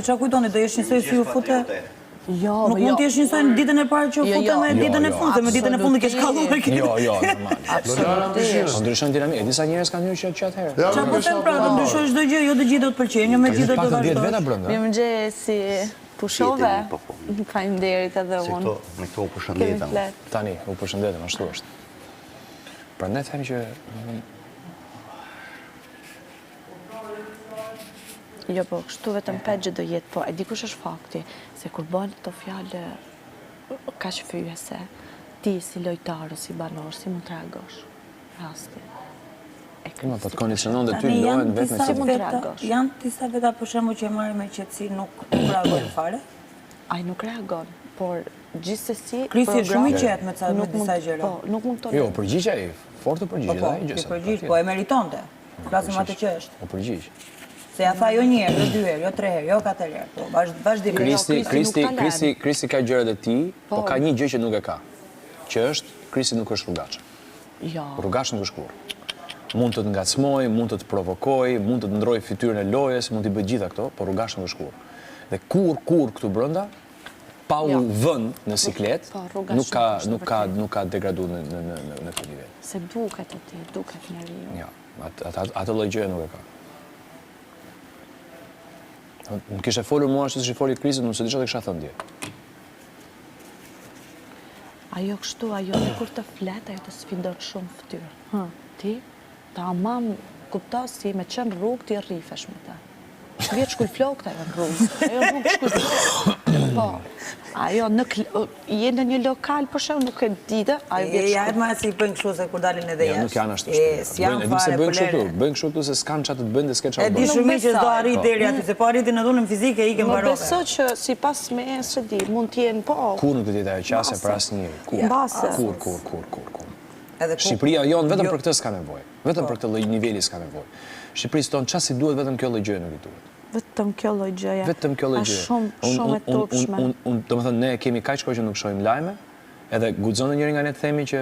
qa kujtoni, do jesh njësoj si u fute? Jo, nuk mund t'jesh njësoj në ditën e parë që u fute me ditën e fundit, me ditën e fundit kesh kalluar këtë. Jo, normal. Absolutisht. Ndryshon dinamikë. Disa njerëz kanë hyrë që atë herë. Qa po them pra, të ndryshosh çdo gjë, jo të gjithë do të pëlqejnë, jo me gjithë do të vazhdosh. Veta brenda. Mirëmëngjes, si pushove? Faleminderit edhe unë. Me këto u përshëndetëm. Tani, u përshëndetëm, ashtu është. Prandaj them që jo, po, kështu vetëm pegjë do jetë, po, e di kush është fakti, se kur bëjnë këto fjallë kaq fyese, ti si lojtarë, si banor, si mund të reagosh rasti. Ma po të kondicionon dhe ty ndohen vetë me si mund të reagosh. Janë disa veta për shembull që e marrin me qetësi, nuk reagojnë fare. Ai nuk reagon, por gjithsesi Krisi është shumë i qetë me disa gjëra. Po, nuk mund të Jo, përgjigj ai, fort të përgjigj, Po, ti përgjigj, po e meritonte. Flasim atë që është. Po përgjigj. Se ja tha jo një herë, jo dy herë, jo tre herë, jo katër herë, po vazhdimisht. Krisi ka gjërat e tij, po ka një gjë që nuk e ka. Që është Krisi nuk është rrugaç. Jo. Rrugaç nuk është kurrë. Mund të të ngacmoj, mund të të provokoj, mund të të ndroj fytyrën e lojës, mund të bëj gjitha këto, por rrugaç nuk është kurrë. Dhe kur këtu brenda pa u vënë në siklet, nuk ka degraduar në këtë nivel. Se duket aty, duket njeriu. Ja, atë lloj gjëje nuk e ka. Më kishe folur mua ashtu si foli Krisi, nuk se di çfarë kisha thënë dje. Ajo kështu, ajo kur të flet, ajo të sfidon shumë fytyrë. Ti, ta mam kupton si me qenë rrugë ti rrifesh me ta. Vjetë shkull flokët ajo në rrugë. Ajo në rrugë shkull. Po, ajo je në një lokal, për shumë nuk e dite, ajo vjetë shkull. Ja, e ma si bëjnë kështu se kur dalin edhe jashtë. Nuk janë ashtu shpërë. Bëjnë kështu këtu, se s'kanë që të të bëjnë dhe s'ke që e di shumë që s'do arrit deri aty, se po arritin në dhunën fizike i ke mbarove. Më beso që si pas me se di, mund t'jenë po. Kur nuk të tjetë ajo qasje për asë njëri? Kur. Shqipëria jonë vetëm për këtë s'ka nevoj. Vetëm për këtë niveli s'ka nevoj. Shqipërisë tonë qasi duhet vetëm kjo lloj gjëje nuk i duhet. Vetëm kjo lloj gjëje. Vetëm kjo lloj gjëje. Shumë e turpshme. Do të thënë ne kemi kaq kohë që nuk shohim lajme, edhe guxon njëri nga ne të themi që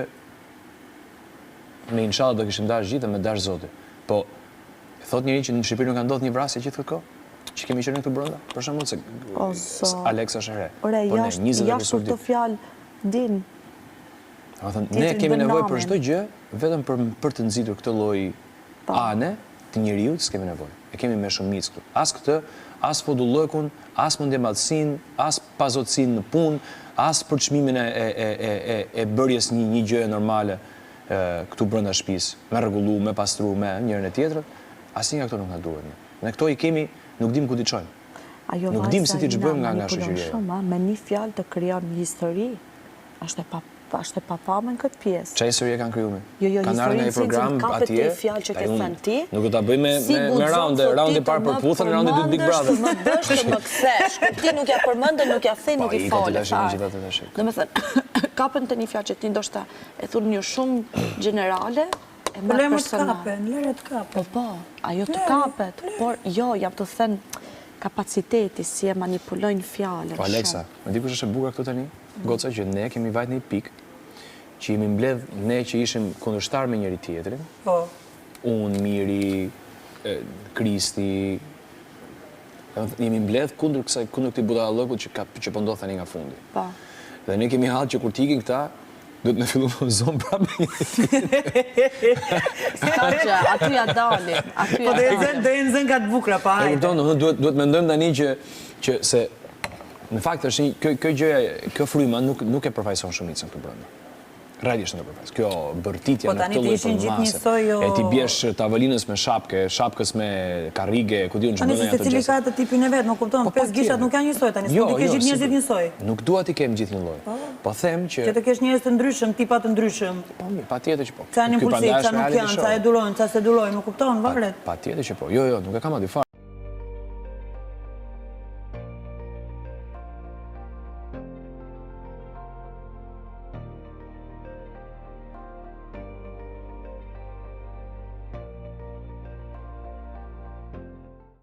me inshallah do kishim dash gjithë me dash Zoti. Po thot njëri që në Shqipëri nuk ka ndodhur një vrasje gjithë këtë kohë? Që kemi qenë këtu brenda? Për shembull se Aleksa është e re. Ore, jashtë këto fjalë din. Do të thënë ne kemi nevojë për çdo gjë vetëm për të nxitur këtë lloj ane të njeriut s'kemi nevojë. E kemi me shumicë këtu. As këtë, as fodullëkun, as mundjemadsin, as pazotsin në punë, as për çmimin e bërjes një gjëje normale këtu brenda shtëpisë, me rregullu, me pastru, me njërin e tjetrën, asnjë nga këto nuk na duhet. Ne këto i kemi, nuk dim ku t'i çojmë. Nuk dim si t'i ç'bëjmë nga shoqëria. Me një fjalë të krijon një histori, është e papame në këtë pjesë. Qa histori e kanë kriju me? Jo, kanë arë nga i program atje, nuk ta bëj me raundi parë për puthën, raundi dytë Big Brother. Më bësh të më kthesh, ti nuk ja përmendë, nuk ja the, nuk i fole. Dhe me thënë, kapën të një fjalë që ti ndoshta e thunë një shumë generale, e marrë personale. Lëre të kapen. Po, ajo të kapet, por jo, jam të thënë kapaciteti, si e manipulojnë fjallën. Po Aleksa, më di kush është e bukur këtu tani? Goca që ne kemi vajt një pikë që jemi mbledh ne që ishim kundërshtar me njëri tjetrin. Po. Unë, Miri, Kristi, jemi mbledh kundër këtij budallëkut që po ndodh tani nga fundi. Po. Dhe ne kemi hallë që kur t'ikin këta, duhet me fillu më zonë prapë me njëri tjetrin. Ska që, aty ja dalim. Po do jenë zënë ka të bukra, pa hajde. Duhet me ndojmë tani që se në fakt është kjo gjëja, kjo fryma nuk e përfaqëson shumicën këtu brenda. Realisht nuk e përfaqëson. Kjo bërtitja në këtë lloj formase. E ti biesh tavolinës me shapke, shapkës me karrige, ku diun ç'bën ato gjëra. Secili ka të tipin e vet, më kupton, 5 gishat nuk janë njësoj tani, s'do të kesh gjithë njerëzit njësoj. Nuk dua ti kem gjithë një lloj. Po them që të kesh njerëz të ndryshëm, tipa të ndryshëm. Po mirë, patjetër që po. Ca janë impulsiv, ca nuk janë, ca e durojnë, ca s'e durojnë, më kupton, varet. Patjetër që po. Jo, nuk e kam aty fare.